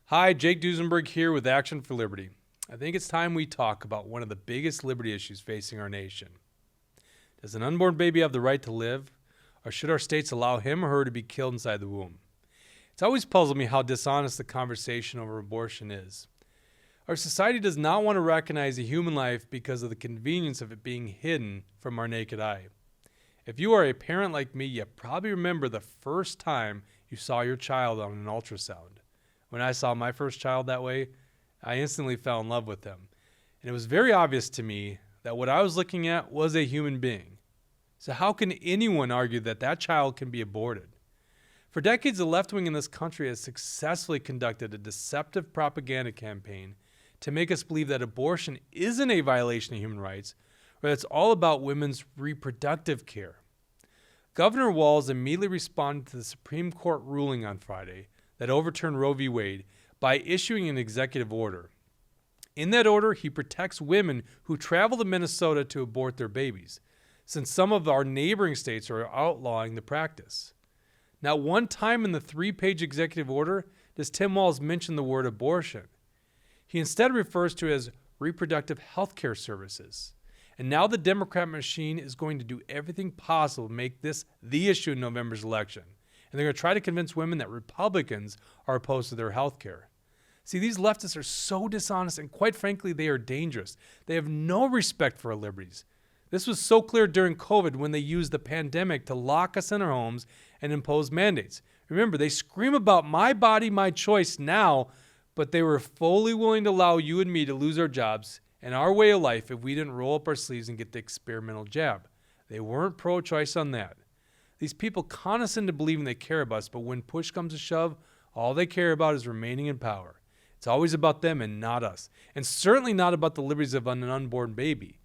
Hi, Jake Duesenberg here with Action for Liberty. I think it's time we talk about one of the biggest liberty issues facing our nation. Does an unborn baby have the right to live, or should our states allow him or her to be killed inside the womb? It's always puzzled me how dishonest the conversation over abortion is. Our society does not want to recognize a human life because of the convenience of it being hidden from our naked eye. If you are a parent like me, you probably remember the first time you saw your child on an ultrasound. When I saw my first child that way, I instantly fell in love with them. And it was very obvious to me that what I was looking at was a human being. So how can anyone argue that that child can be aborted? For decades, the left wing in this country has successfully conducted a deceptive propaganda campaign to make us believe that abortion isn't a violation of human rights, or that it's all about women's reproductive care. Governor Walz immediately responded to the Supreme Court ruling on Friday that overturned Roe v. Wade by issuing an executive order. In that order, he protects women who travel to Minnesota to abort their babies, since some of our neighboring states are outlawing the practice. Not one time in the 3-page executive order does Tim Walz mention the word abortion. He instead refers to it as reproductive health care services. And now the Democrat machine is going to do everything possible to make this the issue in November's election. And they're going to try to convince women that Republicans are opposed to their health care. See, these leftists are so dishonest, and quite frankly, they are dangerous. They have no respect for our liberties. This was so clear during COVID when they used the pandemic to lock us in our homes and impose mandates. Remember, they scream about my body, my choice now, but they were fully willing to allow you and me to lose our jobs and our way of life if we didn't roll up our sleeves and get the experimental jab. They weren't pro-choice on that. These people con us into believing they care about us, but when push comes to shove, all they care about is remaining in power. It's always about them and not us, and certainly not about the liberties of an unborn baby.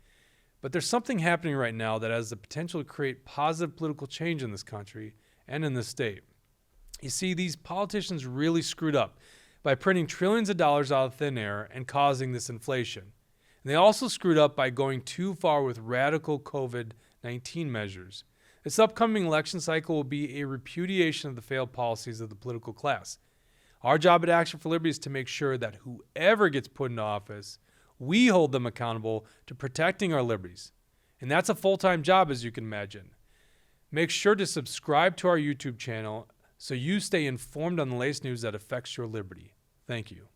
But there's something happening right now that has the potential to create positive political change in this country and in this state. You see, these politicians really screwed up by printing trillions of dollars out of thin air and causing this inflation. And they also screwed up by going too far with radical COVID-19 measures. This upcoming election cycle will be a repudiation of the failed policies of the political class. Our job at Action for Liberty is to make sure that whoever gets put into office, we hold them accountable to protecting our liberties. And that's a full-time job, as you can imagine. Make sure to subscribe to our YouTube channel so you stay informed on the latest news that affects your liberty. Thank you.